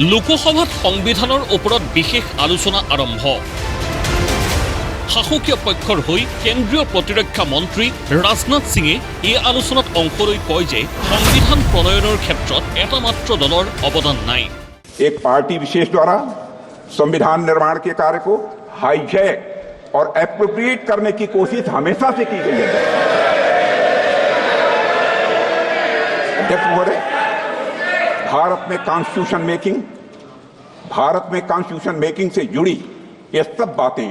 লোকসভাত সংবিধানৰ ওপৰত বিশেষ আলোচনা আৰম্ভ। শাসকীয় পক্ষৰ হৈ কেন্দ্ৰীয় প্ৰতিৰক্ষা মন্ত্ৰী ৰাজনাথ সিঙে এই আলোচনাত অংশ লৈ কয় যে সংবিধান প্ৰণয়নৰ ক্ষেত্ৰত এটা মাত্ৰ দলৰ অৱদান নাই। एक पार्टी विशेष द्वारा संविधान निर्माण के कार्य को हाईजैक और एप्रोप्रिएट करने की कोशिश हमेशा से की गई है। अध्यक्ष महोदय, भारत में कॉन्स्टिट्यूशन मेकिंग से जुड़ी ये सब बातें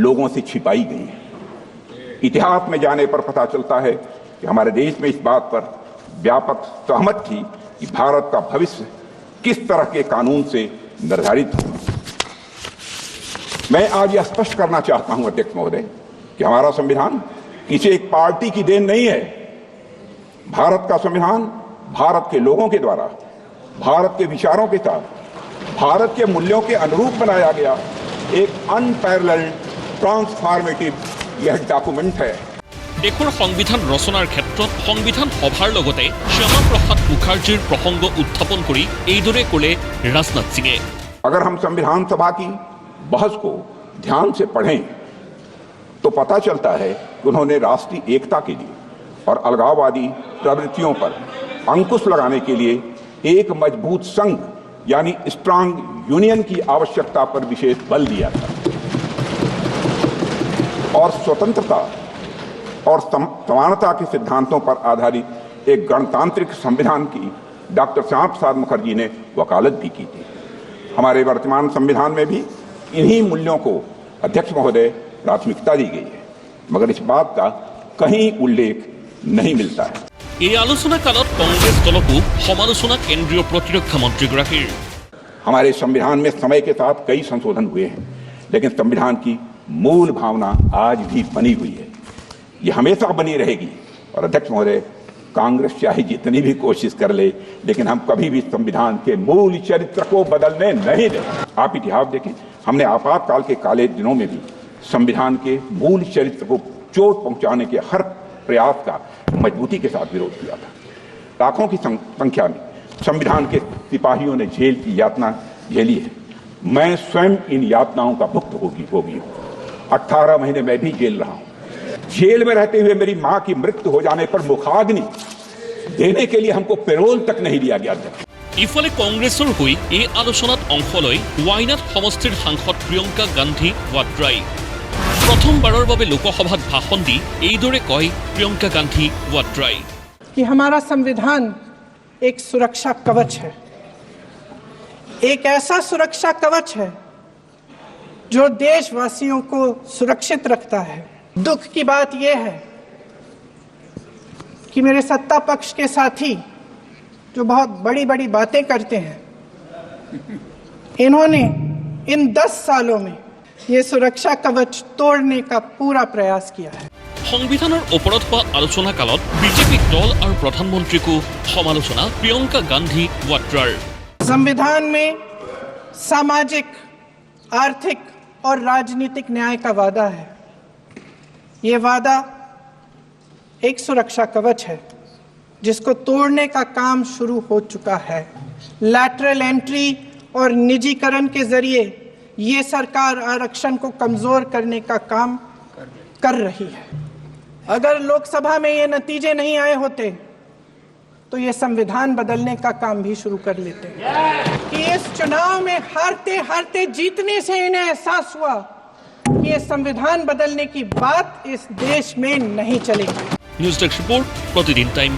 लोगों से छिपाई गई हैं। इतिहास में जाने पर पता चलता है कि हमारे देश में इस बात पर व्यापक सहमति थी कि भारत का भविष्य किस तरह के कानून से निर्धारित होगा। मैं आज यह स्पष्ट करना चाहता हूं अध्यक्ष महोदय कि हमारा संविधान किसी एक पार्टी की देन नहीं है। भारत का संविधान भारत के लोगों के द्वारा भारत के विचारों के साथ भारत के मूल्यों के अनुरूप बनाया गया एक अनपैरेलल्ड ट्रांसफॉर्मेटिव यह डॉक्यूमेंट है। देशर संविधान रचनार क्षेत्र संविधान सभार लगते श्यामा प्रसाद मुखार्जीर प्रसंग उत्थापन करी एइदरे कले राजनाथ सिंहे। अगर हम संविधान सभा की बहस को ध्यान से पढ़ें तो पता चलता है कि उन्होंने राष्ट्रीय एकता के लिए और अलगाववादी प्रवृत्तियों पर अंकुश लगाने के लिए एक मजबूत संघ यानी स्ट्रांग यूनियन की आवश्यकता पर विशेष बल दिया था और स्वतंत्रता और समानता के सिद्धांतों पर आधारित एक गणतांत्रिक संविधान की डॉक्टर श्यामा प्रसाद मुखर्जी ने वकालत भी की थी। हमारे वर्तमान संविधान में भी इन्हीं मूल्यों को अध्यक्ष महोदय प्राथमिकता दी गई है, मगर इस बात का कहीं उल्लेख नहीं मिलता है। এই আলোচনা কালত কংগ্রেস দলকো সমালোচনা কেন্দ্ৰীয় প্ৰতিৰক্ষা মন্ত্ৰীগৰাকীৰ। हमारे संविधान में समय के साथ कई संशोधन हुए हैं, लेकिन संविधान की मूल भावना आज भी बनी हुई है, ये हमेशा बनी रहेगी। और अध्यक्ष महोदय, कांग्रेस चाहे जितनी भी कोशिश कर ले, लेकिन हम कभी भी संविधान के मूल चरित्र को बदलने नहीं देंगे। आप इतिहास देखें, हमने आपातकाल के काले दिनों में भी संविधान के मूल चरित्र को चोट पहुंचाने के हर प्रयास का मजबूती के साथ विरोध किया था। लाखों की संख्या में संविधान के सिपाहियों ने जेल की यातना झेली है। मैं स्वयं इन यातनाओं का भुक्तभोगी हूं। 18 महीने मैं भी जेल रहा हूं। जेल में रहते हुए मेरी मां की मृत्यु हो जाने पर मुखाग्नि देने के लिए हमको पेरोल तक नहीं दिया गया था। ইফালে কংগ্ৰেছৰ হৈ এই আলোচনাত অংশ লৈ ৱাইনাড সমষ্টিৰ সাংসদ প্ৰিয়ংকা গান্ধী ৱাদ্ৰাই। প্ৰথমবাৰৰ বাবে লোকসভাত ভাষণ দি এইদৰে কয় প্ৰিয়ংকা গান্ধী ৱাদ্ৰাই कि हमारा संविधान एक सुरक्षा कवच है, एक ऐसा सुरक्षा कवच है जो देशवासियों को सुरक्षित रखता है। दुख की बात यह है कि मेरे सत्ता पक्ष के साथी जो बहुत बड़ी बड़ी बातें करते हैं, इन्होंने इन 10 सालों में ये सुरक्षा कवच तोड़ने का पूरा प्रयास किया है। সংবিধানৰ ওপৰত হোৱা আলোচনা কালত বিজেপি দল আৰু প্ৰধানমন্ত্ৰীকো সমালোচনা প্ৰিয়ংকা গান্ধী ৱাদ্ৰাৰ। संविधान में सामाजिक, आर्थिक और राजनीतिक न्याय का वादा है। ये वादा एक सुरक्षा कवच है जिसको तोड़ने का काम शुरू हो चुका है। लैटरल एंट्री और निजीकरण के जरिए ये सरकार आरक्षण को कमजोर करने का काम कर रही है। अगर लोकसभा में ये नतीजे नहीं आए होते तो ये संविधान बदलने का काम भी शुरू कर लेते कि इस चुनाव में हारते हारते जीतने से इन्हें एहसास हुआ कि ये संविधान बदलने की बात इस देश में नहीं चलेगी। न्यूज़ डेस्क रिपोर्ट, प्रतिदिन टाइम।